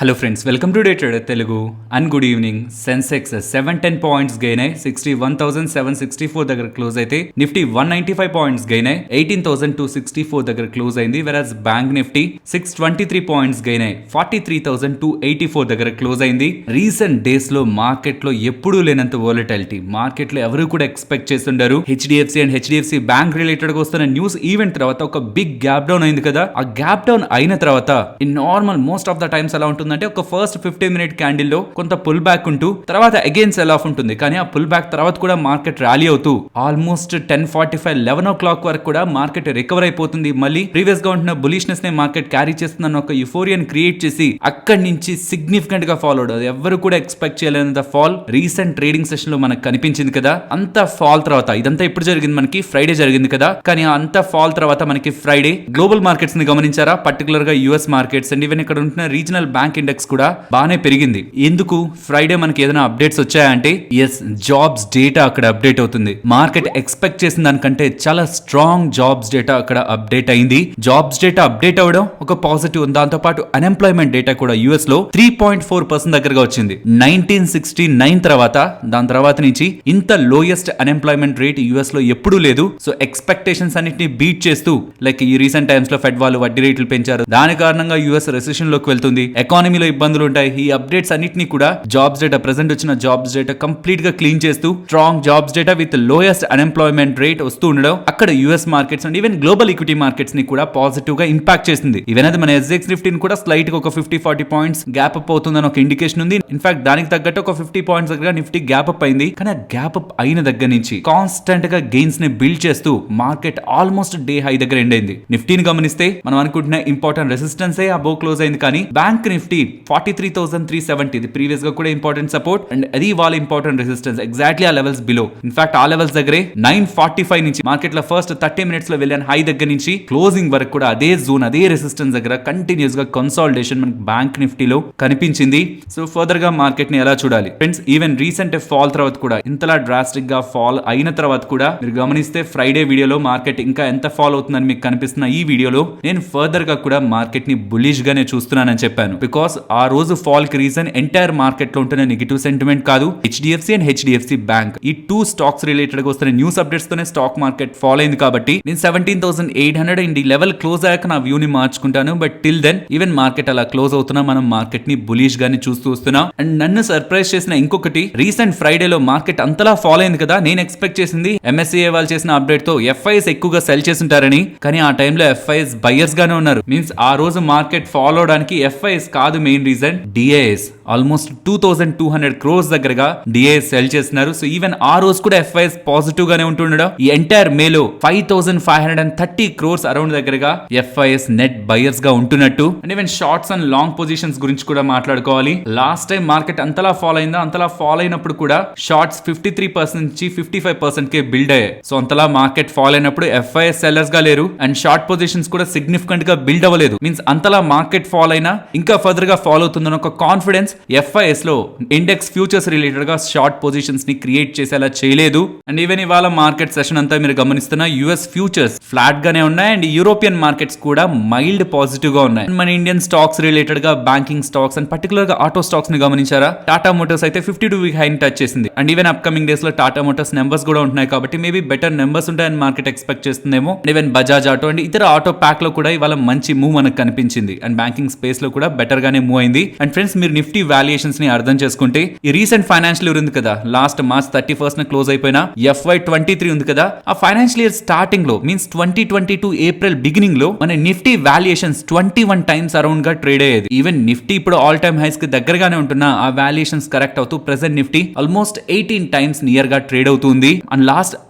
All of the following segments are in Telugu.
Hello friends, welcome to day trader Telugu and good evening. Sensex 710 points gain అయ్యి 61,764 దగ్గర క్లోజ్ అయితే, నిఫ్టీ 195 పాయింట్స్ గెయిన్ అయ్యి 18,264 దగ్గర క్లోజ్ అయింది. వెరాజ్ బ్యాంక్ నిఫ్టీ 623 పాయింట్స్ గెయిన్ అయ్యి 43,284 దగ్గర క్లోజ్ అయింది. రీసెంట్ డేస్ లో మార్కెట్ లో ఎప్పుడూ లేనంత వోలటాలిటీ మార్కెట్ లో ఎవరు కూడా ఎక్స్పెక్ట్ చేస్తుండరు. హెచ్డిఎఫ్సి బ్యాంక్ రిలేటెడ్ గా వస్తున్న న్యూస్ ఈవెంట్ తర్వాత ఒక బిగ్ గ్యాప్ డౌన్ అయింది కదా. ఆ గ్యాప్ డౌన్ అయిన తర్వాత in normal most of the times ఎలా ఉంటుందంటే, ఒక ఫస్ట్ 15-minute క్యాండిల్ లో కొంత పుల్ బ్యాక్ ఉంటూ తర్వాత అగైన్ సెల్ ఆఫ్ ఉంటుంది. కానీ ఆ పుల్ బ్యాక్ తర్వాత కూడా మార్కెట్ ర్యాలీ అవుతూ ఆల్మోస్ట్ 10:45 11 o'clock వరకు కూడా మార్కెట్ రికవర్ అయిపోతుంది. మళ్ళీ ప్రీవియస్ గా ఉంటున్న బులిష్నెస్ నే మార్కెట్ క్యారీ చేస్తుందని ఒక యుఫోరియాని క్రియేట్ చేసి అక్కడి నుంచి సిగ్నిఫికెంట్ గా ఫాలో అవడం, ఎవరు కూడా ఎక్స్పెక్ట్ చేయలేనంత ఫాల్ రీసెంట్ ట్రేడింగ్ సెషన్ లో మనకు కనిపించింది కదా. అంత ఫాల్ తర్వాత ఇదంతా ఎప్పుడు జరిగింది? మనకి ఫ్రైడే జరిగింది కదా. కానీ అంత ఫాల్ తర్వాత మనకి ఫ్రైడే గ్లోబల్ మార్కెట్స్ ని గమనించారా? పర్టికులర్ గా యుఎస్ మార్కెట్స్ అండ్ ఈవెన్ ఇక్కడ ఉంటున్న రీజనల్ బ్యాంక్ ఇండెక్స్ కూడా బాగానే పెరిగింది. ఎందుకు ఫ్రైడే మనకి ఏదైనా అప్డేట్స్ వచ్చాయంటే, ఎస్, జాబ్స్ డేటా అక్కడ అప్డేట్ అవుతుంది. మార్కెట్ ఎక్స్పెక్ట్ చేసిన దానికంటే చాలా స్ట్రాంగ్ జాబ్స్ డేటా అక్కడ అప్డేట్ అయింది. జాబ్స్ డేటా అప్డేట్ అవ్వడం ఒక పాజిటివ్. దాంతో పాటు అన్ఎంప్లాయ్మెంట్ డేటా కూడా యుఎస్ లో 3.4% దగ్గరగా వచ్చింది. 1969 తర్వాత దాని తర్వాత నుంచి ఇంత లోయెస్ట్ అన్ఎంప్లాయ్మెంట్ రేట్ యుఎస్ లో ఎప్పుడూ లేదు. సో ఎక్స్పెక్టేషన్స్ అన్నిటిని బీట్ చేస్తూ, లైక్ ఈ రీసెంట్ టైమ్స్ లో ఫెడ్ వాళ్ళు వడ్డీ రేట్లు పెంచారు, దాని కారణంగా యుఎస్ రెసెషన్ లోకి వెళ్తుంది, ఎకానమీలో ఇబ్బందులు ఉంటాయి. ఈ అప్డేట్స్ అన్నిటిని కూడా జాబ్స్ డేటా, ప్రెసెంట్ వచ్చిన జాబ్స్ డేటా కంప్లీట్ గా క్లీన్ చేస్తూ strong jobs data with lowest unemployment rate వస్తూ ఉండడం అక్కడ US markets and even global equity markets ని కూడా పాజిటివ్ గా ఇంపాక్ట్ చేసింది. ఈవెన్ అది మన ఎస్ఎక్స్ నిఫ్టీని కూడా స్లైట్ గా ఒక 50-40 పాయింట్స్ గ్యాప్ అప్ అవుతుందని ఒక ఇండికేషన్ ఉంది. ఇన్ఫాక్ట్ దానికి తగ్గట్టు ఒక 50 పాయింట్స్ దగ్గర నిఫ్టీ గ్యాప్ అప్ అయింది. కానీ ఆ గ్యాప్ అప్ అయిన దగ్గర నుంచి కాన్స్టెంట్ గా గెయిన్స్ ని బిల్డ్ చేస్తూ మార్కెట్ ఆల్మోస్ట్ డే హై దగ్గర ఎండ్ అయింది. నిఫ్టీని గమనిస్తే మనం అనుకుంటున్న ఇంపార్టెంట్ రెసిస్టెన్స్ అబోవ్ క్లోజ్ అయింది. కానీ బ్యాంక్ నిఫ్టీ 43,370 ఇది ప్రీవియస్ గా కూడా ఇంపార్టెంట్ సపోర్ట్ అండ్ అది వాళ్ళ ఇంపార్టెంట్ రెసిస్టెన్స్ ఎగ్జాక్ట్లీ ఆ లెవెల్స్ బిలో. ఇన్ఫాక్ట్ ఆ లెవెల్స్ దగ్గరే 945 నుంచి మార్కెట్ లో ఫస్ట్ 30 minutes లో వెళ్ళిన హై దగ్గర నుంచి క్లోజింగ్ వరకు కూడా అదే జోన్, అదే రెసిస్టెన్స్ దగ్గర కంటిన్యూస్ గా కన్సాలిడేషన్ మనకి బ్యాంక్ నిఫ్టీలో కనిపించింది. సో ఫర్దర్ గా మార్కెట్ ని ఎలా చూడాలి ఫ్రెండ్స్? ఈవెన్ రీసెంట్ ఫాల్ తర్వాత కూడా, ఇంతలా డ్రాస్టిక్ గా ఫాల్ అయిన తర్వాత కూడా మీరు గమనిస్తే ఫ్రైడే వీడియోలో మార్కెట్ ఇంకా ఎంత ఫాల్ అవుతుందని మీకు కనిపిస్తున్న ఈ వీడియోలో నేను ఫర్దర్ గా కూడా మార్కెట్ ని బులిష్ గానే చూస్తున్నానని చెప్పాను. బికాస్ ఆ రోజు ఫాల్ కి రీజన్ ఎంటైర్ మార్కెట్ లో ఉంటున్న నెగిటివ్ సెంటిమెంట్ కాదు, హెచ్డిఎఫ్సి అండ్ హెచ్డిఎఫ్సి బ్యాంక్ ఈ టూ స్టాక్స్ రిలేటెడ్ గా వస్తున్న న్యూస్ అప్డేట్స్ తోనే స్టాక్ మార్కెట్ ఫాల్ అయింది. కాబట్టి నేను 17,800 ఇండి లెవెల్ క్లోజ్ అయ్యాక నా వ్యూ ని మార్చుకుంటాను. But till then even market అలా క్లోజ్ అవుతున్నా మనం మార్కెట్ ని బులిష్ గానే చూస్తూ వస్తున్నాం. అండ్ నన్ను సర్ప్రైజ్ చేసిన ఇంకొకటి, రీసెంట్ ఫ్రైడేలో మార్కెట్ అంతలా ఫాల్ అయింది కదా. నేను ఎక్స్పెక్ట్ చేసింది ఎంఎస్సిఐ వాళ్ళు చేసిన అప్డేట్ తో ఎఫ్ఐఎస్ ఎక్కువగా సెల్ చేస్తుంటారని. కానీ ఆ టైంలో ఎఫ్ఐఎస్ బయర్స్ గానే ఉన్నారు. మీన్స్ ఆ రోజు మార్కెట్ ఫాలో అవడానికి ఎఫ్ఐఎస్ కాదు main reason, DIIs almost 2,200 crores దగ్గరగా డిఐఎస్ సెల్ చేస్తున్నారు. సో ఈవెన్ ఆ రోజు కూడా ఎఫ్ఐఎస్ పాజిటివ్ గానే ఉంటుండడం. ఈ ఎంటైర్ మేలో 5,530 crores అరౌండ్ దగ్గరగా ఎఫ్ఐఎస్ నెట్ బయర్స్ గా ఉంటున్నట్టు. And even shorts and long positions గురించి కూడా మాట్లాడుకోవాలి. లాస్ట్ టైం మార్కెట్ అంతలా ఫాల్ అయిందా, అంతలా ఫాల్ అయినప్పుడు కూడా షార్ట్స్ 53% నుంచి 55% కే బిల్డ్ అయ్యాయి. సో అంతలా మార్కెట్ ఫాల్ అయినప్పుడు ఎఫ్ఐఎస్ సెల్లర్స్ గా లేరు అండ్ షార్ట్ పొజిషన్స్ కూడా సిగ్నిఫికెంట్ గా బిల్డ్ అవ్వలేదు. మీన్స్ అంతలా మార్కెట్ ఫాల్ అయినా ఇంకా ఫర్దర్ గా ఫాల్ అవుతుందని ఒక కాన్ఫిడెన్స్ ఎఫ్ఐఎస్ లో ఇండెక్స్ ఫ్యూచర్స్ రిలేటెడ్ గా షార్ట్ పొజిషన్స్ ని క్రియేట్ చేసేలా చేయలేదు. అండ్ ఈవెన్ ఇవాళ మార్కెట్ సెషన్ అంతా మీరు గమనిస్తున్న యుఎస్ ఫ్యూచర్స్ ఫ్లాట్ గానే ఉన్నాయి అండ్ యూరోపియన్ మార్కెట్స్ కూడా మైల్డ్ పాజిటివ్ గా ఉన్నాయి. మన ఇండియన్ స్టాక్స్ రిలేటెడ్ గా బ్యాంకింగ్ స్టాక్స్ అండ్ పర్టికులర్ గా ఆటో స్టాక్స్ ని గమనించారా? టాటా మోటార్స్ అయితే 52-week హై ని టచ్ చేసింది. అండ్ ఈవెన్ అప్కమింగ్ డేస్ లో టాటా మోటార్స్ నెంబర్స్ కూడా ఉంటున్నాయి కాబట్టి మేబీ బెటర్ నెంబర్స్ ఉంటాయని మార్కెట్ ఎక్స్పెక్ట్ చేస్తుందేమో. And even Bajaj auto and ఇతర ఆటో ప్యాక్ లో కూడా ఇవాళ మంచి మూవ్ మనకు కనిపించింది అండ్ బ్యాంకింగ్ స్పేస్ లో కూడా బెటర్ గానే మూవ్ అయింది. అండ్ ఫ్రెండ్స్, మీరు నిఫ్టీ వాల్యుయేషన్స్ ని అర్థం చేసుకుంటే, ఈ రీసెంట్ ఫైనాన్షియల్ ఇయర్ ఉంది కదా, లాస్ట్ మార్చ్ 31st క్లోజ్ అయిపోయిన FY23 ఉంది కదా, ఆ ఫైనాన్షియల్ ఇయర్ స్టార్టింగ్ లో మీన్స్ 2022 ఏప్రిల్ బిగినింగ్ లో మన నిఫ్టీ వాల్యుయేషన్స్ 21 times అరౌండ్ గా ట్రేడ్ అయ్యేది. ఈవెన్ నిఫ్టీ ఇప్పుడు ఆల్ టైమ్ హైస్ కి దగ్గరగానే ఉంటున్నా ఆ వాల్యుయేషన్స్ కరెక్ట్ అవుతూ present Nifty almost 18 times near గా ట్రేడ్ అవుతుంది.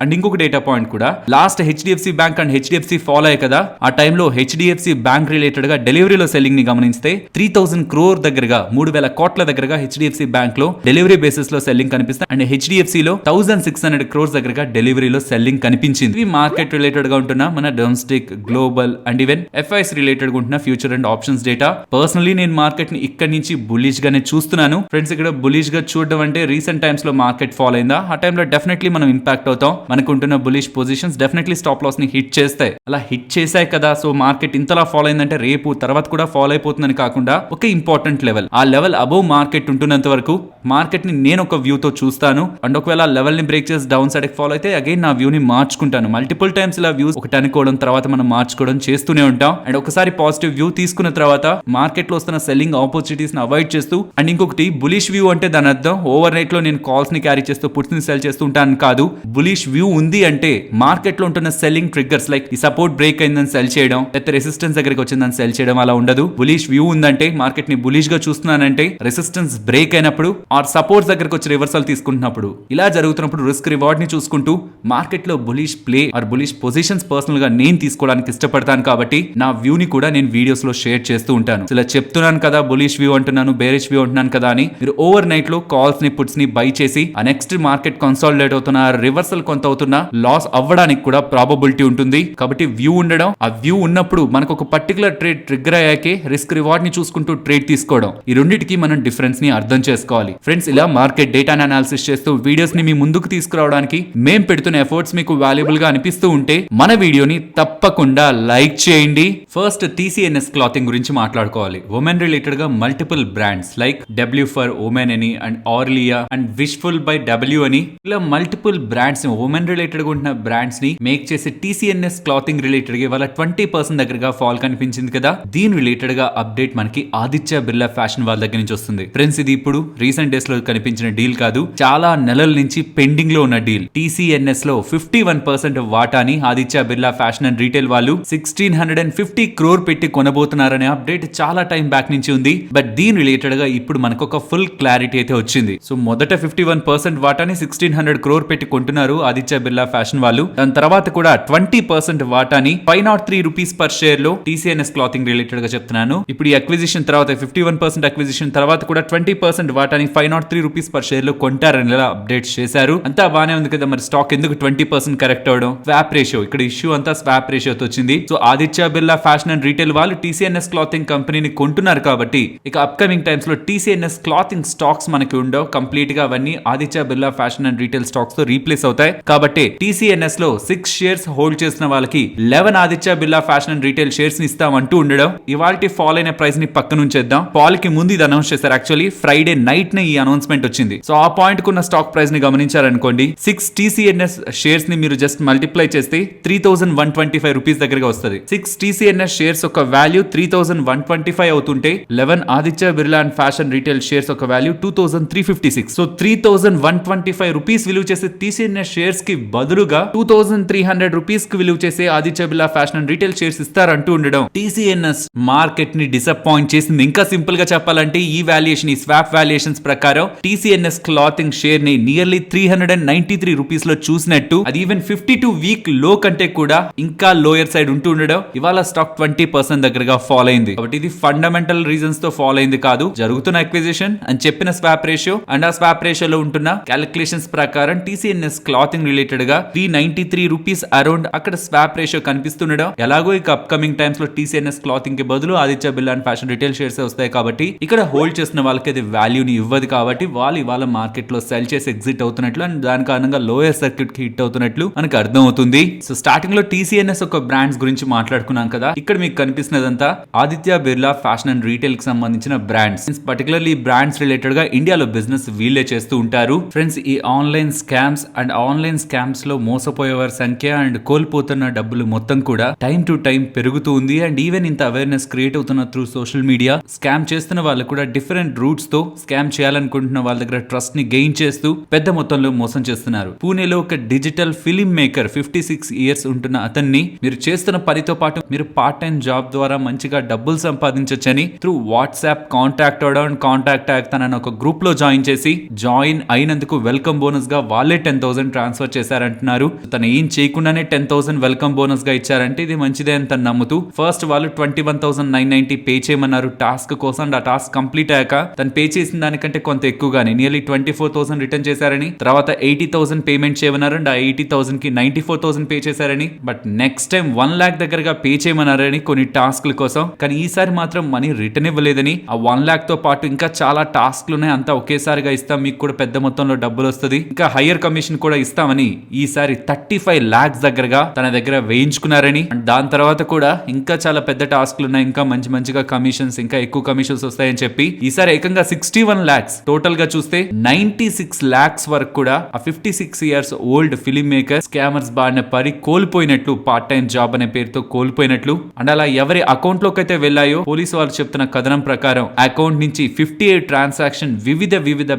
అండ్ ఇంకొక డేటా పాయింట్ కూడా, last HDFC bank and HDFC follow అయ్యాయి కదా, ఆ టైంలో హెచ్డిఎఫ్సి బ్యాంక్ రిలేటెడ్ గా డెలివరీలో సెల్లింగ్ ని గమనిస్తే 3,000 crore దగ్గరగా 3,000 కోట్ల దగ్గరగా హెచ్డిఎఫ్సి బ్యాంక్ లో డెలివరీ బేసిస్ లో సెల్లింగ్ కనిపిస్తుంది. అండ్ హెచ్డిఎఫ్సి లో 1,600 crores దగ్గరగా డెలివరీలో సెల్లింగ్ కనిపించింది. ఇవి మార్కెట్ రిలేటెడ్ గా ఉంటున్న మన domestic, global and even FIs related గా ఉంటున్న future and options data. Personally నేను మార్కెట్ ని ఇక్కడ నుంచి బులిష్ గానే చూస్తున్నాను ఫ్రెండ్స్. ఇక్కడ బులిష్ గా చూడడం అంటే రీసెంట్ టైమ్స్ లో మార్కెట్ ఫాల్ అయిందా, ఆ టైంలో డెఫినెట్లీ మనం ఇంపాక్ట్ అవుతాం. మనకు ఉంటున్న bullish positions definitely stop loss ని హిట్ చేస్తాయి. అలా హిట్ చేశాయి కదా, సో మార్కెట్ ఇంతలా ఫాల్ అయిందంటే రేపు తర్వాత కూడా ఫాల్ అయిపోతుందని కాకుండా ఒక ఇంపార్టెంట్ లెవెల్. ఆ లెవెల్ అబోవ్ మార్కెట్ ఉంటున్నంత వరకు మార్కెట్ ని నేను ఒక వ్యూ తో చూస్తాను. అండ్ ఒకవేళ ఆ లెవెల్ ని బ్రేక్ చేసి డౌన్ సైడ్ ఫాలో అయితే అగైన్ నా వ్యూ ని మార్చుకుంటాను. మల్టిపుల్ టైమ్స్ ఇలా వ్యూస్ ఒకటి అనుకోవడం తర్వాత మనం మార్చుకోవడం చేస్తూనే ఉంటాం. అండ్ ఒకసారి పాజిటివ్ వ్యూ తీసుకున్న తర్వాత మార్కెట్ లో వస్తున్న సెల్లింగ్ ఆపర్చునిటీస్ ని అవాయిడ్ చేస్తూ, అండ్ ఇంకొకటి బులిష్ వ్యూ అంటే దాని అర్థం ఓవర్ నైట్ లో నేను కాల్స్ ని క్యారీ చేస్తూ పుట్స్ ని సెల్ చేస్తూ ఉంటాను కాదు. బులిష్ వ్యూ ఉంది అంటే మార్కెట్ లో ఉంటున్న సెల్లింగ్ ట్రిగ్గర్స్ లైక్ ఈ సపోర్ట్ బ్రేక్ అయిందని సెల్ చేయడం, లేకపోతే రెసిస్టెన్స్ దగ్గరికి వచ్చిందని సెల్ చేయడం అలా ఉండదు. బులిష్ వ్యూ ఉందంటే మార్కెట్ ని బులిష్ గా చూస్తున్నానంటే రెసిస్టెన్స్ బ్రేక్ అయినప్పుడు ఆర్ సపోర్ట్స్ దగ్గరికి వచ్చి రివర్సల్ తీసుకుంటున్నప్పుడు ఇలా జరుగుతున్నప్పుడు రిస్క్ రివార్డ్ ని చూసుకుంటూ మార్కెట్ లో bullish play or bullish positions personal గా నేను తీసుకోవడానికి ఇష్టపడతాను. కాబట్టి నా వ్యూ ని కూడా నేను వీడియోస్ లో షేర్ చేస్తూ ఉంటాను. ఇలా చెప్తున్నాను కదా బులిష్ వ్యూ అంటున్నాను, బేరిష్ వ్యూ అంటున్నాను కదా అని మీరు ఓవర్ నైట్ లో కాల్స్ ని పుట్స్ ని బై చేసి ఆ నెక్స్ట్ మార్కెట్ కన్సాలిడేట్ అవుతున్న రివర్సల్ కొంత అవుతున్న లాస్ అవ్వడానికి కూడా ప్రాబబిలిటీ ఉంటుంది. కాబట్టి వ్యూ ఉండడం, ఆ వ్యూ ఉన్నప్పుడు మనకు ఒక పర్టికులర్ ట్రేడ్ ట్రిగ్గర్ అయ్యాకే రిస్క్ రివార్డ్ ని చూసుకుంటూ ట్రేడ్ తీసుకోవడం, ఈ రెండింటికి మనం డిఫరెన్స్ ని అర్థం చేసుకోవాలి. ఫ్రెండ్స్, ఇలా మార్కెట్ డేటాని అనాలిసిస్ చేస్తూ వీడియోస్ ని మీ ముందుకు తీసుకురావడానికి మేం పెడుతున్న ఎఫర్ట్స్ మీకు వాల్యుబుల్ గా అనిపిస్తూ ఉంటే మన వీడియోని తప్పకుండా లైక్ చేయండి. ఫస్ట్ TCNS క్లాతింగ్ గురించి మాట్లాడుకోవాలి. ఉమెన్ రిలేటెడ్ గా multiple brands like W for women అని and Aurelia and Wishful by W అని ఇలా మల్టిపుల్ బ్రాండ్స్ ఉమెన్ రిలేటెడ్ గా ఉంటున్న బ్రాండ్స్ ని మేక్ చేసే TCNS క్లాతింగ్ రిలేటెడ్ గా ఇవాళ 20% దగ్గరగా ఫాల్ కనిపించింది కదా. దీని రిలేటెడ్ గా అప్డేట్ మనకి ఆదిత్య బిర్లా ఫ్యాషన్ వాళ్ళ దగ్గర నుంచి వస్తుంది. ఫ్రెండ్స్, ఇది ఇప్పుడు రీసెంట్ డేస్ లో కనిపించిన డీల్ కాదు, చాలా నెలల నుంచి పెండింగ్ లో ఉన్న డీల్. TCNS లో 51% వాటాని Aditya Birla Fashion and retail వాళ్ళు 1650 crore పెట్టి కొనబోతున్నారనే అప్డేట్ చాలా టైం బ్యాక్ నుంచి ఉంది. బట్ దీని రిలేటెడ్ గా ఇప్పుడు మనకు ఒక ఫుల్ క్లారిటీ అయితే వచ్చింది. సో మొదట 51% వాటాని 1600 crore పెట్టి కొంటున్నారు ఆదిత్య బిర్లా ఫ్యాషన్ వాళ్ళు. దాని తర్వాత కూడా 20% వాటాని 503 రూపీస్ పర్ షేర్ లో TCNS క్లాతింగ్ రిలేటెడ్ గా చెప్తున్నాను. ఇప్పుడు ఈ అక్విజిషన్ తర్వాత 51% అక్విజిషన్ తర్వాత కూడా 20% వాటాని 503 రూపీస్ పర్ షేర్ లో కొంటారని అప్డేట్స్ చేశారు. అంతా బానే ఉంది కదా, మరి స్టాక్ ఎందుకు 20% కరెక్ట్ అవడం? స్వాప్ రేషియో, ఇక్కడ ఇష్యూ అంతా స్వాప్ రేషియోతో వచ్చింది. So Aditya Birla Fashion and retail వాళ్ళు TCNS క్లాతింగ్ కంపెనీని కొంటున్నారు కాబట్టి ఇక అప్కమింగ్ టైమ్స్ లో TCNS క్లాతింగ్ స్టాక్స్ మనకి ఉండవు. కంప్లీట్ గా అవన్నీ Aditya Birla Fashion and retail stocks తో రీప్లేస్ అవుతాయి. కాబట్టి TCNS లో 6 షేర్స్ హోల్డ్ చేసిన వాళ్ళకి 11 Aditya Birla Fashion and Retail shares ని ఇస్తామంటూ ఉండడం. ఇవాల్టి ఫాల్ అయిన ప్రైస్ ని పక్కన ఉంచేద్దాం. ఫాల్ కి ముందు ఇది అనౌన్స్ చేశారు. యాక్చువల్లీ ఫ్రైడే నైట్ నే ఈ అనౌన్స్మెంట్ వచ్చింది. సో ఆ పాయింట్ కున్న స్టాక్ ప్రైస్ ని గమనించారనుకోండి, 6 TCNS షేర్స్ ని మీరు జస్ట్ మల్టిప్లై చేస్తే 3125 రూపీస్ దగ్గరగా వస్తుంది. 6 TCNS షేర్స్ ఒక వాల్యూ 3125 అవుతుంటే 11 Aditya Birla and fashion retail shares ఒక వాల్యూ 2356. సో 3125 రూపీస్ విలువ చేసే TCNS షేర్స్ కి బదులుగా 2300 రూపీస్ కి విలువ చేసే Aditya Birla Fashion and Retail shares ఇస్తారంటూ ఉండడం TCNS మార్కెట్ ని డిసప్పాయింట్ చేసింది. ఇంకా సింపుల్ గా చెప్పాలంటే ఈ వాల్యుయేషన్, ఈ స్వాప్ వాల్యుయేషన్స్ ప్రకారం TCNS క్లాతింగ్ షేర్ ని నియర్లీ 393 రూపీస్ లో చూసినట్టు, అది ఈవెన్ 52 వీక్ లో కంటే కూడా ఇంకా లోయర్ సైడ్ ఉంటూ ఉండడం ఇవాళ స్టాక్ 20% దగ్గరగా ఫాల్ అయింది. కాబట్టి ఇది ఫండమెంటల్ రీజన్స్ తో ఫాల్ అయింది కాదు, జరుగుతున్న అక్విజిషన్ అని చెప్పిన స్వాప్ రేషియో అండ్ ఆ స్వాప్ రేషియోలో ఉంటున్న క్యాలిక్యులేషన్స్ ప్రకారం TCNS క్లాతింగ్ రిలేటెడ్ గా 393 రూపీస్ అరౌండ్ అక్కడ స్వాప్ రేషియో కనిపిస్తుండడం. ఎలాగో ఇక అప్కమింగ్ టైమ్స్ లో TCNS క్లాతింగ్ కి బదులు Aditya Birla and fashion retail shares వస్తాయి. కాబట్టి ఇక్కడ హోల్డ్ చేసిన వాళ్ళకి అది వాల్యూని ఇవ్వదు. కాబట్టి వాళ్ళు ఇవాళ మార్కెట్ లో సెల్ చేసి ఎగ్జిట్ అవుతున్నట్లు అండ్ దాని కారణంగా లోయర్ సర్క్యూట్ కి హిట్ అవుతున్నట్లు మనకు అర్థం అవుతుంది. సో స్టార్టింగ్ లో TCNS ఒక బ్రాండ్స్ గురించి మాట్లాడుకున్నాం కదా, ఇక్కడ మీకు కనిపిస్తున్నదంతా Aditya Birla Fashion and Retail కి సంబంధించిన బ్రాండ్స్. పర్టికులర్లీ బ్రాండ్స్ రిలేటెడ్ గా ఇండియాలో బిజినెస్ వీళ్ళే చేస్తూ ఉంటారు. ఫ్రెండ్స్, ఈ online scams and online scams లో మోసపోయే వారి సంఖ్య అండ్ కోల్పోతున్న డబ్బులు మొత్తం కూడా టైం టు టైం పెరుగుతూ ఉంది. అండ్ ఈవెన్ ఇంత అవేర్నెస్ క్రియేట్ అవుతున్న త్రూ సోషల్ మీడియా, స్కామ్ చేస్తున్న వాళ్ళు కూడా డిఫరెంట్ రూట్స్ తో స్కామ్ చేయాలనుకుంటున్న వాళ్ళ దగ్గర ట్రస్ట్ ని గెయిన్ చేస్తూ పెద్ద మొత్తంలో మోసం చేస్తున్నారు. పూణేలో ఒక డిజిటల్ ఫిలిం మేకర్ 56 ఇయర్స్ ఉంటున్న అతన్ని మీరు చేస్తున్న పనితో పాటు మీరు పార్ట్ టైం జాబ్ ద్వారా మంచిగా డబ్బులు సంపాదించొచ్చని త్రూ వాట్సాప్ కాంటాక్ట్ అవడం, కాంటాక్ట్ తనని ఒక గ్రూప్ లో జాయిన్ చేసి జాయిన్ అయినందుకు వెల్కమ్ బోనస్ గా వాళ్ళే 10,000 ట్రాన్స్ఫర్ చేశారంటున్నారు. తను ఏం చేయకుండానే 10,000 వెల్కమ్ బోనస్ గా ఇచ్చారంటే ఇది మంచిదే అని తను నమ్ముతూ ఫస్ట్ వాళ్ళు 21,990 పే చేయమన్నారు టాస్క్ కోసం. ఆ టాస్క్ కంప్లీట్ అయ్యాక తను పే చేసిన దానికంటే కొంత ఎక్కువగానే నియర్లీ 24,000 రిటర్న్ చేశారని, తర్వాత 80,000 పేమెంట్ చేయమన్నారు అండ్ ఆ 80,000 కి 94,000 పే చేశారని, బట్ నెక్స్ట్ టైం 1 lakh దగ్గరగా పే చేయమన్నారని కొన్ని టాస్క్ల కోసం. కానీ ఈసారి మాత్రం మనీ రిటర్న్ ఇవ్వలేదని, ఆ 1 lakh తో పాటు ఇంకా చాలా టాస్క్లు ఉన్నాయి, అంతా ఒకేసారిగా ఇస్తాం, మీకు కూడా పెద్ద మొత్తంలో డబ్బులు వస్తుంది, ఇంకా హయ్యర్ కమిషన్ కూడా ఇస్తామని ఈసారి 35 lakhs దగ్గరగా తన దగ్గర వేయించుకున్నారని, దాని తర్వాత కూడా ఇంకా చాలా పెద్ద టాస్క్లు ఉన్నాయి, ఇంకా మంచిగా కమిషన్స్ ఇంకా ఎక్కువ కమిషన్స్ వస్తాయని చెప్పి ఈసారి ఏకంగా 61 lakhs టోటల్ గా చూస్తే 96 lakhs వరకు కూడా ఆ 56 years old film maker scammers బారిన పడి కోల్పోయినట్లు, పార్ట్ టైం జాబ్ అనే పేరుతో కోల్పోయినట్లు. అండ్ అలా ఎవరి అకౌంట్ లోకి అయితే వెళ్ళాయో పోలీసు వాళ్ళు చెప్తున్న కథనం ప్రకారం అకౌంట్ నుంచి 58 ట్రాన్సాక్షన్ వివిధ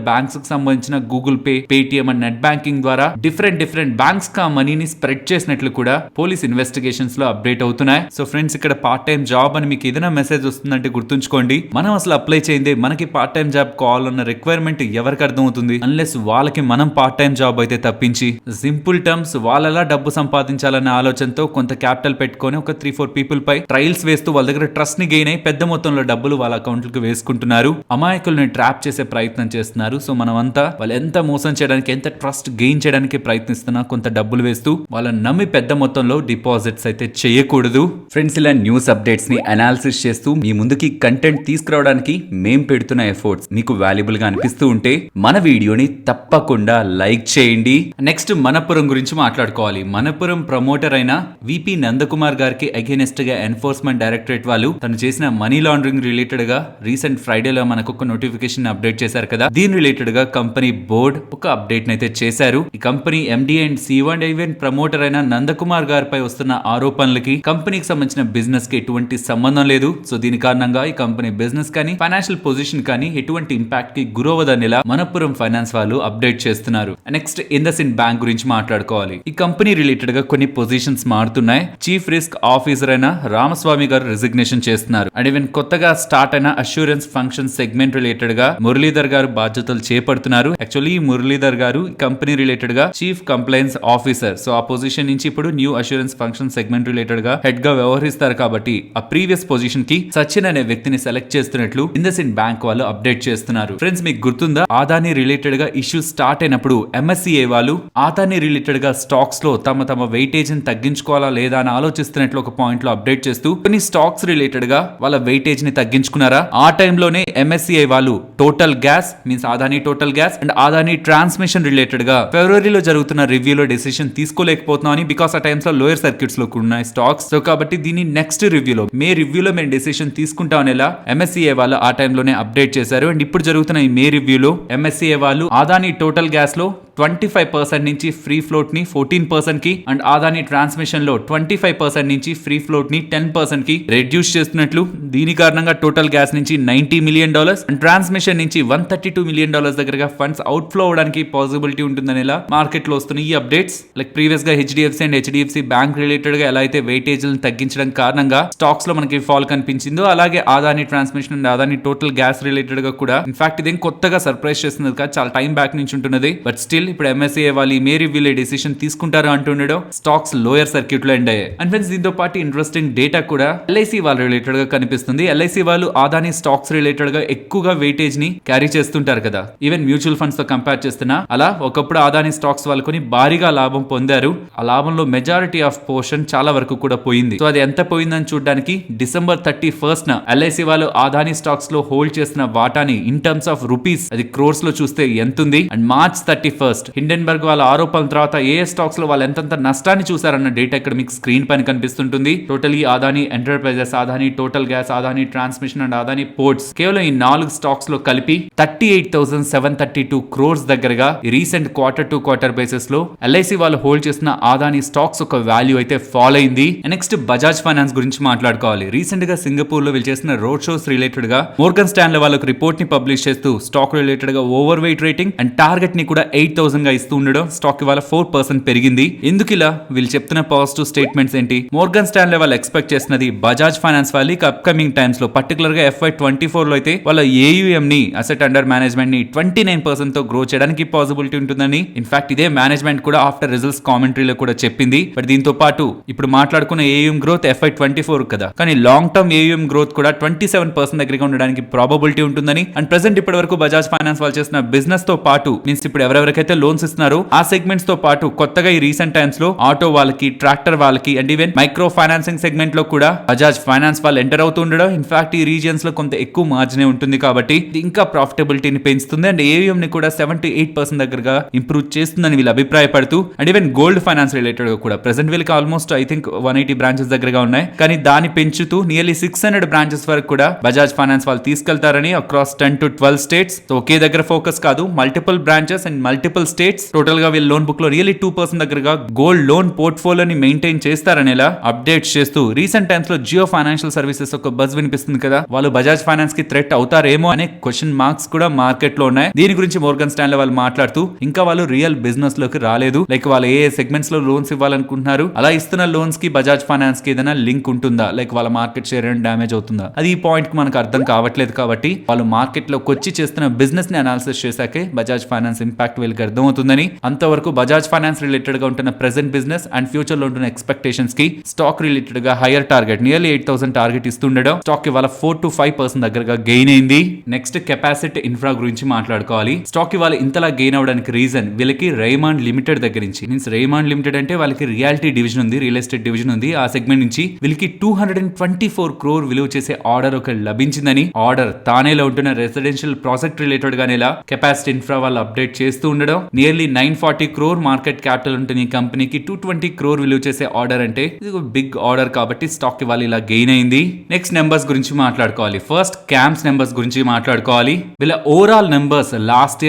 బ్యాంక్స్ కి సంబంధించిన Google pay, Paytm and net banking ద్వారా డిఫరెంట్ బ్యాంక్స్ కా మనీని స్ప్రెడ్ చేసినట్లు కూడా పోలీస్ ఇన్వెస్టిగేషన్స్ లో అప్డేట్ అవుతున్నాయి. సో ఫ్రెండ్స్, ఇక్కడ పార్ట్ టైం జాబ్ అని మీకు ఏదైనా మెసేజ్ వస్తుందంటే గుర్తుంచుకోండి, మనం అసలు అప్లై చేయండి, మనకి పార్ట్ టైం జాబ్ కావాలన్న రిక్వైర్మెంట్ ఎవరికి అర్థం అవుతుంది అన్లెస్ వాళ్ళకి మనం పార్ట్ టైం జాబ్ అయితే తప్పించి. సింపుల్ టర్మ్స్, వాళ్ళలా డబ్బు సంపాదించాలనే ఆలోచనతో కొంత క్యాపిటల్ పెట్టుకొని ఒక 3-4 పీపుల్ పై ట్రయల్స్ వేస్తూ వాళ్ళ దగ్గర ట్రస్ట్ ని గెయిన్ అయి పెద్ద మొత్తంలో డబ్బులు వాళ్ళ అకౌంట్లకు వేసుకుంటున్నారు, అమాయకుల్ని ట్రాప్ చేసే ప్రయత్నం చేస్తున్నారు. సో మనమంతా వాళ్ళు ఎంత మోసం చేయడానికి, ఎంత ట్రస్ట్ గెయిన్ చేయడానికి ప్రయత్నిస్తున్నా కొంత డబ్బులు వేస్తూ వాళ్ళని నమ్మి పెద్ద మొత్తంలో డిపాజిట్స్ అయితే చేయకూడదు. ఫ్రెండ్స్, ఇలా న్యూస్ అప్డేట్స్ ని అనాలిసిస్ చేస్తూ మీ ముందుకి కంటెంట్ తీసుకురావడానికి మేం పెడుతున్న ఎఫర్ట్స్ మీకు వాల్యుబుల్ గా అనిపిస్తూ ఉంటే మన వీడియోని తప్పకుండా లైక్ చేయండి. నెక్స్ట్ మనపురం గురించి మాట్లాడుకోవాలి. మనపురం ప్రమోటర్ అయిన విపి నందకుమార్ గారికి అగైనెస్ట్ గా ఎన్ఫోర్స్మెంట్ డైరెక్టరేట్ వాళ్ళు తను చేసిన మనీ లాండరింగ్ రిలేటెడ్ గా రీసెంట్ ఫ్రైడేలో మనకు ఒక నోటిఫికేషన్ అప్డేట్ చేశారు కదా. దీని రిలేటెడ్ గా కంపెనీ బోర్డ్ ఒక అప్డేట్ అయితే చేశారు. ఈ company MD and CEO and event promoter అయిన నందకుమార్ గారిపై వస్తున్న ఆరోపణలకి కంపెనీకి సంబంధించిన బిజినెస్ కి ఎటువంటి సంబంధం లేదు. సో దీని కారణంగా ఈ కంపెనీ బిజినెస్ కానీ ఫైనాన్షియల్ పొజిషన్ కానీ ఎటువంటి ఇంపాక్ట్ కి గురవదనేలా మనపురం ఫైనాన్స్ వాళ్ళు అప్డేట్ చేస్తున్నారు. నెక్స్ట్ ఇండస్ఇండ్ బ్యాంక్ గురించి మాట్లాడుకోవాలి. ఈ కంపెనీ రిలేటెడ్ గా కొన్ని పొజిషన్స్ మారుతున్నాయి. చీఫ్ రిస్క్ ఆఫీసర్ అయిన రామస్వామి గారు రిజిగ్నేషన్ చేస్తున్నారు. అండ్ ఈవెన్ కొత్తగా స్టార్ట్ అయిన అష్యూరెన్స్ ఫంక్షన్ సెగ్మెంట్ రిలేటెడ్ గా మురళీధర్ గారు బాధ్యతలు చేపడుతున్నారు. యాక్చువల్లీ మురళీధర్ గారు కంపెనీ రిలేటెడ్ గా చీఫ్ కంప్లైన్స్ ఆఫీసర్, సో ఆ పొజిషన్ నుంచి ఇప్పుడు new assurance function segment related గా హెడ్ గా వ్యవహరిస్తారు. కాబట్టి ఆ ప్రీవియస్ పొజిషన్ కి సచిన్ అనే వ్యక్తిని సెలెక్ట్ చేస్తున్నట్లు ఇండస్ఇండ్ బ్యాంక్ వాళ్ళు అప్డేట్ చేస్తున్నారు. ఫ్రెండ్స్, మీకు గుర్తుందా, ఆదాని రిలేటెడ్ గా ఇష్యూ స్టార్ట్ అయినప్పుడు ఎంఎస్సిఐ వాళ్ళు ఆదాని రిలేటెడ్ గా స్టాక్స్ లో తమ వెయిటేజ్ ని తగ్గించుకోవాలా లేదా అని ఆలోచిస్తున్నట్లు ఒక పాయింట్ లో అప్డేట్ చేస్తూ కొన్ని స్టాక్స్ రిలేటెడ్ గా వాళ్ళ వెయిటేజ్ ని తగ్గించుకున్నారా. ఆ టైంలోనే ఎంఎస్సిఐ వాళ్ళు total gas means Adani Total gas and Adani transmission related గా ఫిబ్రవరిలో జరుగుతున్న రివ్యూలో డెసిషన్ తీసుకోలేకపోతున్నాం అని, బికాస్ ఆ టైమ్స్ లో లోయర్ సర్క్యూట్స్ లో ఉన్నాయి స్టాక్స్. సో కాబట్టి దీన్ని నెక్స్ట్ రివ్యూలో మే రివ్యూలో మేము డెసిషన్ తీసుకుంటామనేలా ఎంఎస్సిఐ వాళ్ళు ఆ టైంలోనే అప్డేట్ చేశారు. అండ్ ఇప్పుడు జరుగుతున్న ఈ మే రివ్యూలో ఎంఎస్సిఐ వాళ్ళు ఆదాని టోటల్ గ్యాస్ లో 25% నుంచి ఫ్రీ ఫ్లోట్ ని 14% కి అండ్ ఆదాని ట్రాన్స్మిషన్ లో 25% నుంచి ఫ్రీ ఫ్లోట్ ని 10% కి రెడ్యూస్ చేస్తున్నట్లు. దీని కారణంగా టోటల్ గ్యాస్ నుంచి $90 మిలియన్ అండ్ ట్రాన్స్మిషన్ నుంచి $132 మిలియన్ దగ్గరగా ఫండ్స్ అవుట్ ఫ్లో అవడానికి పాసిబిలిటీ ఉంటుందనేలా మార్కెట్ లో వస్తున్న ఈ అప్డేట్స్. లైక్ ప్రీవియస్ గా HDFC and HDFC bank related గా ఎలా అయితే వెయిటేజ్ తగ్గించడం కారణంగా స్టాక్స్ లో మనకి ఫాల్ కనిపించిందో, అలాగే Adani Transmission and Adani Total gas related గా కూడా ఇన్ఫాక్ట్ ఇదేం కొత్తగా సర్ప్రైజ్ చేస్తున్నది కాదు, చాలా టైం బ్యాక్ నుంచి ఉంటున్నది. బట్ స్టిల్ ఇప్పుడు ఎంఎస్సిఐ వాళ్ళు మే రివ్యూలో డెసిషన్ తీసుకుంటారు అంటుండడం స్టాక్స్ లోయర్ సర్క్యూట్ లో ఎండ్ అయ్యాయి. అండ్ ఫ్రెండ్స్, దీంతో పాటు ఇంట్రెస్టింగ్ డేటా కూడా ఎల్ఐసి వాళ్ళ రిలేటెడ్ గా కనిపిస్తుంది. ఎల్ఐసి వాళ్ళు ఆదాని స్టాక్స్ రిలేటెడ్ గా ఎక్కువగా వెయిటేజ్ ని క్యారీ చేస్తుంటారు కదా, ఈవెన్ మ్యూచువల్ ఫండ్స్ తో కంపేర్ చేస్తున్నా. అలా ఒకప్పుడు ఆదాని స్టాక్స్ వాళ్ళు కొని భారీగా లాభం పొందారు. ఆ లాభంలో మెజారిటీ ఆఫ్ పోర్షన్ చాలా వరకు కూడా పోయింది. సో అది ఎంత పోయిందని చూడడానికి December 31st ఎల్ఐసి వాళ్ళు ఆదాని స్టాక్స్ లో హోల్డ్ చేసిన వాటాని ఇన్ టర్మ్స్ ఆఫ్ రూపీస్ అది క్రోర్స్ లో చూస్తే ఎంతుంది. అండ్ March 31st హిండెన్బర్గ్ వాళ్ళ ఆరోపణల తర్వాత ఏ స్టాక్స్ లో వాళ్ళు ఎంతంత నష్టాన్ని చూసారన్న డేటా ఇక్కడ మీకు స్క్రీన్ పైన కనిపిస్తుంటుంది. Totally Adani Enterprises, Adani Total Gas, Adani Transmission and Adani Ports కేవలం ఈ 4 స్టాక్స్ లో కలిపి 38,732 crores దగ్గరగా recent quarter to quarter basis లో ఎల్ఐసి వాళ్ళు హోల్డ్ చేసిన ఆదాని స్టాక్స్ ఒక వాల్యూ అయితే ఫాల్ అయింది. నెక్స్ట్ బజాజ్ ఫైనాన్స్ గురించి మాట్లాడుకోవాలి. రీసెంట్ గా సింగపూర్ లో వీళ్ళు చేసిన రోడ్ షోస్ రిలేటెడ్ గా మోర్గన్ స్టాన్లీ వాళ్ళకి రిపోర్ట్ ని పబ్లిష్ చేస్తూ స్టాక్ రిలేటెడ్ గా overweight rating and target ని కూడా 8,000 గా ఇస్తూ ఉండడం స్టాక్ ఇవాళ 4% పెరిగింది. ఎందుకు ఇలా వీళ్ళు చెప్తున్న పాజిటివ్ స్టేట్మెంట్స్ ఏంటి? మోర్గన్ స్టాన్లీ వాళ్ళు ఎక్స్పెక్ట్ చేసినది బజాజ్ ఫైనాన్స్ వాళ్ళకి అప్కమింగ్ టైమ్స్ లో పర్టికులర్ గా FY24 లో అయితే వాళ్ళ AUM ని అసెట్ అండర్ మేనేజ్మెంట్ ని 29% తో గ్రో చేయడానికి పాసిబిలిటీ ఉంటుందని ఇన్ఫాక్ట్ ఇదే మేనేజ్మెంట్ కూడా ఆఫ్టర్ రిజల్ట్స్ కామెంటరీలో కూడా చెప్పింది. బట్ దీంతో పాటు ఇప్పుడు మాట్లాడుకున్న AUM గ్రోత్ FY24 కదా, కానీ లాంగ్ టర్మ్ AUM గ్రోత్ కూడా 27% దగ్గరగా ఉండడానికి ప్రాబబిలిటీ ఉంటుందని. అండ్ ప్రెసెంట్ ఇప్పటి వరకు బజాజ్ ఫైనాన్స్ వాళ్ళు చేసిన బిజినెస్ తో పాటు మీన్స్ ఇప్పుడు ఎవరెవరికైతే ఎవరైతే లోన్స్ ఇస్తున్నారో ఆ సెగ్మెంట్స్ తో పాటు కొత్తగా ఈ రీసెంట్ టైమ్స్ లో ఆటో వాళ్ళకి, ట్రాక్టర్ వాళ్ళకి and even micro financing segment లో కూడా బజాజ్ ఫైనాన్స్ వాళ్ళు ఎంటర్ అవుతుండడం. ఇన్ఫాక్ట్ ఈ రీజియన్స్ లో కొంత ఎక్కువ మార్జిన్ ఉంటుంది కాబట్టి ఇది ఇంకా ప్రాఫిటబిలిటీని పెంచుతుంది అండ్ ఏవిఎం ని కూడా 7-8% దగ్గరగా ఇంప్రూవ్ చేస్తుందని వీళ్ళు అభిప్రాయపడుతూ and even gold finance related గా కూడా ప్రెసెంట్ వీళ్ళకి ఆల్మోస్ట్ ఐ థింక్ 180 బ్రాంచెస్ దగ్గరగా ఉన్నాయి. కానీ దాన్ని పెంచుతూ నియర్లీ 600 బ్రాంచెస్ వరకు కూడా బజాజ్ ఫైనాన్స్ వాళ్ళు తీసుకెళ్తారని అక్రాస్ 10 to 12 స్టేట్స్. సో ఒకే దగ్గర ఫోకస్ కాదు, multiple branches and multiple states. Total గా వీళ్ళ లోన్ బుక్ లో రియల్లీ 2% దగ్గరగా గోల్డ్ లోన్ పోర్ట్ఫోలియోని మెయింటైన్ చేస్తారనేలా అప్డేట్స్ చేస్తూ రీసెంట్ టైమ్స్ లో జియో ఫైనాన్షియల్ సర్వీసెస్ ఒక బజ్ వినిపిస్తుంది కదా, వాళ్ళు బజాజ్ ఫైనాన్స్ కి థ్రెట్ అవుతారేమో అనే క్వశ్చన్ మార్క్స్ కూడా మార్కెట్ లో ఉన్నాయి. దీని గురించి మోర్గన్ స్టాన్లీ వాళ్ళు మాట్లాడుతూ ఇంకా వాళ్ళు రియల్ బిజినెస్ లోకి రాలేదు, లైక్ వాళ్ళు ఏ సెగ్మెంట్స్ లో లోన్స్ ఇవ్వాలనుకుంటున్నారు, అలా ఇస్తున్న లోన్స్ కి బజాజ్ ఫైనాన్స్ కి ఏదైనా లింక్ ఉంటుందా, లైక్ వాళ్ళ మార్కెట్ షేర్ డ్యామేజ్ అవుతుందా, అది ఈ పాయింట్ కి మనకు అర్థం కావట్లేదు. కాబట్టి వాళ్ళు మార్కెట్ లోకి వచ్చి చేస్తున్న బిజినెస్ ని అనాలిసిస్ చేశాకే బజాజ్ ఫైనాన్స్ ఇంపాక్ట్ వీళ్ళకి అర్థం అవుతుందని, అంతవరకు బజాజ్ ఫైనాన్స్ రిలేటెడ్ గా ఉంటున్న ప్రెసెంట్ బిజినెస్ అండ్ ఫ్యూచర్ లో ఉంటున్న ఎక్స్పెక్టేషన్స్ కి స్టాక్ రిలేటెడ్ గా హైయర్ టార్గెట్ నియర్లీ 8,000 టార్గెట్ ఇస్తుండడం స్టాక్ ఇవాళ 4-5% దగ్గరగా గెయిన్ అయింది. నెక్స్ట్ కెపాసిటీ ఇన్ఫ్రా గురించి మాట్లాడుకోవాలి. స్టాక్ ఇవాళ ఇంతలా గెయిన్ అవడానికి రీజన్ వీళ్ళకి రైమాండ్ లిమిటెడ్ దగ్గర నుంచి, మీన్స్ రైమాండ్ లిమిటెడ్ అంటే వాళ్ళకి రియాలిటీ డివిజన్ ఉంది, రియల్ ఎస్టేట్ డివిజన్ ఉంది. ఆ సెగ్మెంట్ నుంచి వీళ్ళకి 224 crore విలువ చేసే ఆర్డర్ ఒక లభించిందని, ఆర్డర్ తానేలో ఉంటున్న రెసిడెన్షియల్ ప్రాజెక్ట్ రిలేటెడ్ గానే కెపాసిటీ ఇన్ఫ్రా వాళ్ళు అప్డేట్ చేస్తూ ఉండడం. నియర్లీ 940 crore మార్కెట్ క్యాపిటల్ ఉంటుంది ఈ కంపెనీకి. 220 crore విలువ చేసే ఆర్డర్ అంటే ఇది ఒక బిగ్ ఆర్డర్ కాబట్టి స్టాక్ ఇవాళ ఇలా గెయిన్ అయింది. నెక్స్ట్ నెంబర్స్ గురించి మాట్లాడుకోవాలి. ఫస్ట్ క్యాంప్స్ నెంబర్స్ గురించి మాట్లాడుకోవాలి. వీళ్ళ overall numbers last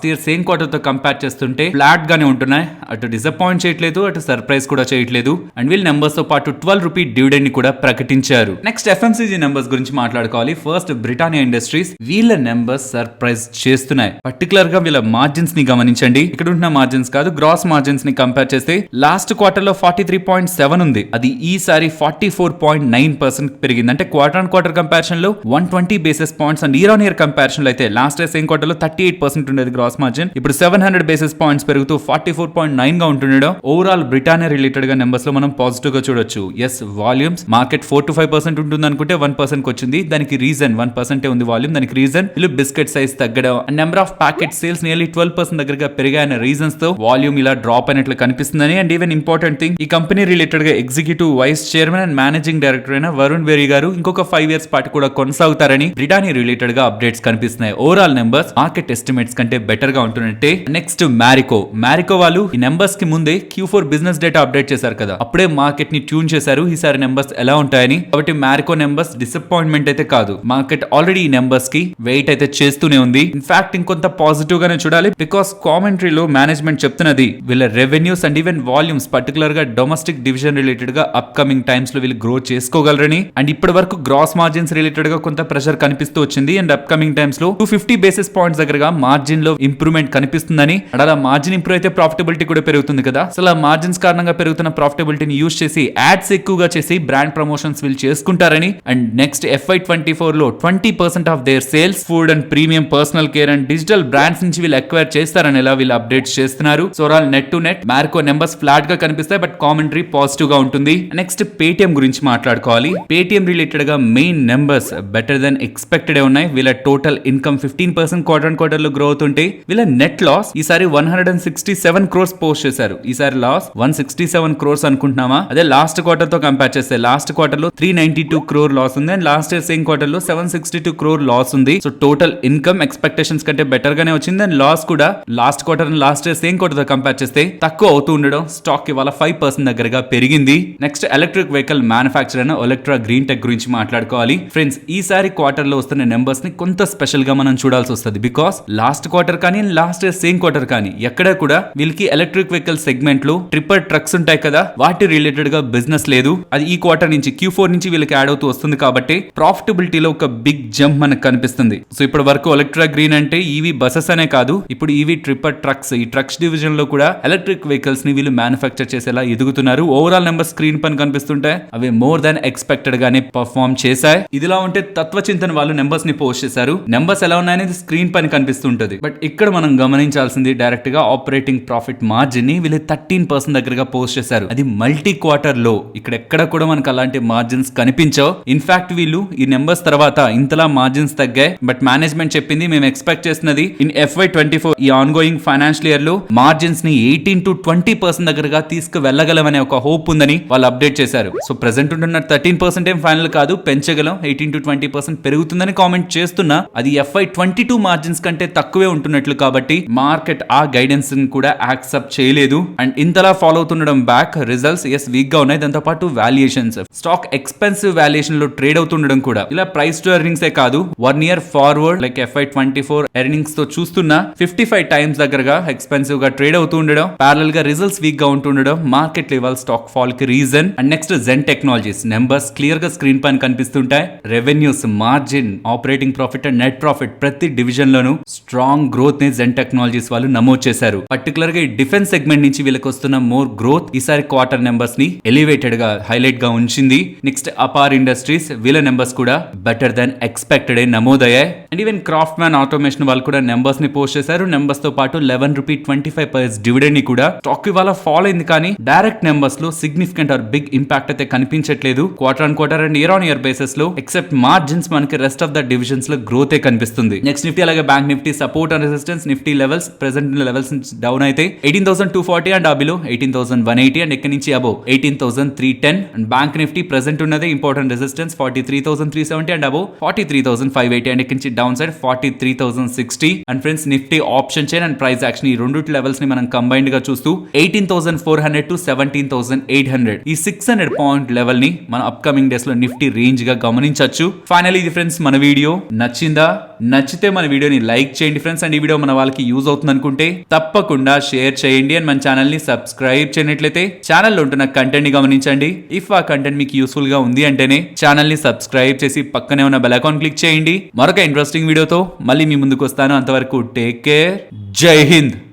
year same quarter తో కంపేర్ చేస్తుంటే ఫ్లాట్ గానే ఉంటున్నాయి. అటు డిసప్పాయింట్ చేయట్లేదు, అటు సర్ప్రైజ్ కూడా చేయట్లేదు. అండ్ వీళ్ళ నెంబర్స్ తో పాటు 12 రూపీ డివిడెండ్ ని కూడా ప్రకటించారు. నెక్స్ట్ ఎఫ్ఎంసీజీ నెంబర్స్ గురించి మాట్లాడుకోవాలి. ఫస్ట్ బ్రిటానియా ఇండస్ట్రీస్, వీళ్ళ నెంబర్స్ సర్ప్రైజ్ చేస్తున్నాయి. పర్టికులర్ గా వీళ్ళ మార్జిన్స్ ని గమనించండి. ఇక్కడ ఉంటున్న మార్జిన్స్ కాదు, గ్రాస్ మార్జిన్స్ ని కంపేర్ చేస్తే లాస్ట్ క్వార్టర్ లో 43.7 ఉంది, అది ఈసారి 44.9% పెరిగింది. అంటే క్వార్టర్ ఆన్ క్వార్టర్ కంపారిజన్ లో 120 basis points and year on year comparison లో అయితే లాస్ట్ ఇయర్ సేమ్ క్వార్టర్ లో 38% ఉండేది గ్రాస్ మార్జిన్, ఇప్పుడు 700 బేసిస్ పాయింట్స్ పెరుగుతూ 44.9 గా ఉంటుండడం. ఓవరాల్ బ్రిటానియా రిలేటెడ్ గా నెంబర్స్ లో మనం పాజిటివ్ గా చూడొచ్చు. ఎస్, వాల్యూమ్స్ మార్కెట్ 4-5% ఉంటుంది అనుకుంటే 1% వచ్చింది. దానికి రీజన్ 1% ఉంది వాల్యూమ్. దానికి రీజన్ వీళ్ళు బిస్కెట్ సైజ్ తగ్గడం and number of packet sales nearly 12% దగ్గరగా పెరిగాయన్న రీజన్స్ తో వాల్యూమ్ ఇలా డ్రాప్ అయినట్లు కనిపిస్తుందని. అండ్ ఈవెన్ ఇంపార్టెంట్ థింగ్, ఈ కంపెనీ రిలేటెడ్ గా executive vice chairman and managing director అయిన వరుణ్ బెరీ గారు ఇంకొక 5 years పాటు కూడా కొనసాగుతారని బ్రిటానియా రిలేటెడ్ గా అప్డేట్స్ కనిపిస్తున్నాయి. ఓవరాల్ నెంబర్స్ మార్కెట్ ఎస్టిమేట్స్ కంటే బెటర్ గా ఉంటున్నట్టే. నెక్స్ట్ మ్యారికో వాళ్ళు ఈ నెంబర్స్ కి ముందే Q4 బిజినెస్ డేటా అప్డేట్ చేశారు కదా, అప్పుడే మార్కెట్ ని ట్యూన్ చేశారు ఈసారి నెంబర్స్ ఎలా ఉంటాయని. కాబట్టి మ్యారికో నెంబర్స్ డిసప్పాయింట్మెంట్ అయితే కాదు, మార్కెట్ ఆల్రెడీ ఈ నెంబర్స్ కి వెయిట్ అయితే చేస్తూనే ఉంది. ఇన్ఫాక్ట్ ఇంకొంత పాజిటివ్ గానే చూడాలి, బికాస్ కామెంటరీలో మేనేజ్మెంట్ చెప్తున్నది వీళ్ళ revenues and even volumes particular గా డొమెస్టిక్ డివిజన్ రిలేటెడ్ గా అప్ కమింగ్ టైమ్స్ లో వీళ్ళు గ్రో చేసుకోగలరని. అండ్ ఇప్పటి వరకు గ్రాస్ మార్జిన్స్ రిలేటెడ్ గా కొంత ప్రెషర్ కనిపిస్తూ వచ్చింది. అండ్ అప్ కమింగ్ టైమ్స్ లో 250 బేసిస్ పాయింట్స్ దగ్గరగా మార్జిన్ లో ఇంప్రూవ్మెంట్ కనిపిస్తుందని. అలా మార్జిన్ ఇంప్రూవ్ అయితే ప్రాఫిటబిలిటీ కూడా పెరుగుతుంది కదా. సో అలా మార్జిన్స్ కారణంగా పెరుగుతున్న ప్రాఫిటబిలిటీని యూజ్ చేసి యాడ్స్ ఎక్కువగా చేసి బ్రాండ్ ప్రమోషన్స్ వీళ్ళు చేసుకుంటారని. అండ్ నెక్స్ట్ FY24 లో 20% of their sales food and premium personal care and digital brands నుంచి వీళ్ళు అక్వైర్ చేస్తారని ఎలా వీళ్ళు అప్డేట్స్ చేస్తున్నారు. So all net to net Marico numbers flat గా కనిపిస్తాయి, బట్ కామెంటరీ పాజిటివ్ గా ఉంటుంది. నెక్స్ట్ పేటిఎం గురించి మాట్లాడుకోవాలి. పేటిఎం రిలేటెడ్ గా main numbers better than expected ఉన్నాయి. వీళ్ళ total income 15% quarter on quarter లో గ్రో అవుతుంటే వీళ్ళ నెట్ లాస్ ఈసారి 167 crores పోస్ట్ చేశారు. ఈసారి లాస్ 167 crores అనుకుంటున్నామా? అదే లాస్ట్ క్వార్టర్ తో కంపేర్ చేస్తే లాస్ట్ క్వార్టర్ లో 392 crore లాస్ ఉంది and last year same quarter లో 762 crore లాస్ ఉంది. సో టోటల్ ఇన్కమ్ ఎక్స్పెక్టేషన్స్ కంటే బెటర్ గానే వచ్చింది అండ్ లాస్ కూడా last quarter and last year same quarter తో కంపేర్ చేస్తే తక్కువ అవుతూ ఉండడం. స్టాక్ ఇవాళ 5% దగ్గరగా పెరిగింది. నెక్స్ట్ ఎలక్ట్రిక్ వెహికల్ మ్యానుఫ్యాక్చర్ అయిన ఒలెక్ట్రా గ్రీన్ టెక్ గురించి మాట్లాడుకోవాలి. ఫ్రెండ్స్, ఈసారి క్వార్టర్ లో వస్తున్న నెంబర్స్ ని కొంత స్పెషల్ గా మనం చూడాల్సి వస్తుంది, బికాస్ లాస్ట్ క్వార్టర్ కానీ లాస్ట్ ఇయర్ సేమ్ క్వార్టర్ కానీ ఎక్కడ కూడా వీళ్ళకి ఎలక్ట్రిక్ వెహికల్ సెగ్మెంట్ లో ట్రిప్పర్ ట్రక్స్ ఉంటాయి కదా, వాటి రిలేటెడ్ గా బిజినెస్ లేదు. అది ఈ క్వార్టర్ నుంచి Q4 నుంచి వీళ్ళకి యాడ్ అవుతూ వస్తుంది కాబట్టి ప్రాఫిటబిలిటీలో ఒక బిగ్ జంప్ మనకు కనిపిస్తుంది. సో ఇప్పటి వరకు ఎలక్ట్రా గ్రీన్ అంటే ఈవీ బసెస్ అనే కాదు, ఇప్పుడు ఈవీ ట్రిప్పర్ ట్రక్స్, ఈ ట్రక్స్ డివిజన్ లో కూడా ఎలక్ట్రిక్ వెహికల్స్ ని వీళ్ళు మ్యానుఫ్యాక్చర్ చేసేలా ఎదుగుతున్నారు. ఓవరాల్ నెంబర్ స్క్రీన్ పైన కనిపిస్తుంటే అవి మోర్ దాన్ ఎక్స్పెక్టెడ్ గానే పర్ఫార్మ్ చేశాయి. ఇదిలా ఉంటే తత్వచింతన వాళ్ళు నెంబర్స్ ని పోస్ట్ చేశారు. నెంబర్స్ ఎలా ఉన్నాయనేది స్క్రీన్ పైన కనిపిస్తుంటది, బట్ ఇక్కడ మనం గమనించాల్సింది డైరెక్ట్ గా ఆపరేటింగ్ ప్రాఫిట్ మార్జిన్ ని వీళ్ళు 13% దగ్గరగా పోస్ట్ చేశారు. అది మల్టీ క్వార్టర్ లో. ఇక్కడ ఎక్కడ కూడా మనకు అలాంటి మార్జిన్స్ కనిపించవు. ఇన్ఫాక్ట్ వీళ్ళు ఈ నెంబర్స్ తర్వాత ఇంతలా మార్జిన్స్ తగ్గాయి, బట్ మేనేజ్మెంట్ చెప్పింది మేము ఎక్స్పెక్ట్ చేస్తున్నది ఇన్ FY24 ఈ ఆన్ గోయింగ్ ఫైనాన్షియల్ ఇయర్ లో మార్జిన్స్ ని 18-20% దగ్గరగా తీసుకువెళ్ళగలమనే ఒక హోప్ ఉందని వాళ్ళు అప్డేట్ చేశారు. సో ప్రెసెంట్ ఉంటున్న 13% ఏం ఫైనల్ కాదు, పెంచగలం. 18-20% పెరుగుతుందని కామెంట్ చేస్తున్నా అది FY22 మార్జిన్స్ కంటే తక్కువే ఉంటున్నట్లు కాబట్టి మార్కెట్ ఆ గైడెన్స్ కూడా యాక్సెప్ట్ చేయలేదు. అండ్ ఇంతలా ఫాలో అవుతుండడం బ్యాక్ రిజల్ట్స్ వీక్ గా ఉన్నాయి. దాంతో పాటు వాల్యుయేషన్స్, స్టాక్ ఎక్స్పెన్సివ్ వాల్యుయేషన్ లో ట్రేడ్ అవుతుండడం కూడా ఇలా ప్రైస్ టు ఎర్నింగ్స్ ఏ కాదు, 1 year forward like FY24 earnings తో చూస్తున్నా 55 times దగ్గరగా ఎక్స్పెన్సివ్ గా ట్రేడ్ అవుతూ ఉండడం, ప్యారల్ గా రిజల్ట్స్ వీక్ గా ఉంటుండడం మార్కెట్ లెవెల్ స్టాక్ ఫాల్ కి reason. And next Zen Technologies numbers clear గా స్క్రీన్ పైన కనిపిస్తుంటాయి. Revenues, margin, operating profit and net profit ప్రతి డివిజన్ లోను స్ట్రాంగ్ గ్రోత్ ని జెన్ టెక్నాలజీస్ వాళ్ళు నమోదు చేశారు. పర్టికులర్ గా ఈ డిఫెన్స్ సెగ్మెంట్ నుంచి వీళ్ళకి వస్తున్న మోర్ గ్రోత్ ఈసారి క్వార్టర్ నెంబర్స్ ని ఎలివేటెడ్ గా హైలైట్ గా ఉంచింది. నెక్స్ట్ అపార్ ఇండస్ట్రీస్ వీళ్ళ నెంబర్స్ కూడా బెటర్ దెన్ ఎక్స్పెక్టెడ్ నమోదయ్యాయి. And even craft man automation వాళ్ళు కూడా నెంబర్స్ ని పోస్ట్ చేశారు. నెంబర్స్ తో పాటు ₹11.25 డివిడెండ్ ని కూడా. స్టాక్ ఇవాళ ఫాల్ అయింది కానీ డైరెక్ట్ నెంబర్స్ లో సిగ్నిఫికెంట్ ఆర్ బిగ్ ఇంపాక్ట్ అయితే కనిపించట్లేదు. Quarter on quarter and year on year basis లో ఎక్సెప్ట్ మార్జిన్స్ మనకి రెస్ట్ ఆఫ్ ద డివిజన్స్ లో గ్రోత్ కనిపిస్తుంది. నెక్స్ట్ నిఫ్టీ అలాగే bank Nifty support and resistance. Nifty levels present levels down అయితే 18,240 అండ్ అబిలో 18,180 అండ్ ఎక్కడి నుంచి అబో 18,310. అండ్ బ్యాంక్ నిఫ్టీ ప్రెసెంట్ ఉన్నది important resistance 43,370 and above 43,580 and ఎక్కడి నుంచి down side 43,060. And friends Nifty option chain and price action ఈ రెండు లెవెల్స్ ని మనం కంబైన్డ్ గా చూస్తూ 18,400 to 17,800 ఈ 600 పాయింట్ లెవెల్ ని మన అప్కమింగ్ డేస్ లో నిఫ్టీ రేంజ్ గా గమనించవచ్చు. ఫైనల్ ఇది ఫ్రెండ్స్ మన వీడియో నచ్చిందా? నచ్చితే మన వీడియోని లైక్ చేయండి ఫ్రెండ్స్. అండ్ ఈ వీడియో మన వాళ్ళకి యూజ్ అవుతుంది అనుకుంటే తప్పకుండా షేర్ చేయండి. అండ్ మన ఛానల్ ని సబ్స్క్రైబ్ చేయనట్లయితే ఛానల్లో ఉంటున్న కంటెంట్ ని గమనించండి. ఇఫ్ ఆ కంటెంట్ మీకు యూస్ఫుల్ గా ఉంది అంటేనే ఛానల్ ని సబ్స్క్రైబ్ చేసి పక్కనే ఉన్న బెల్ ఐకాన్ క్లిక్ చేయండి. మరొక ఇంట్రెస్టింగ్ వీడియోతో మళ్ళీ మీ ముందుకు వస్తాను. అంతవరకు టేక్ కేర్. జై హింద్.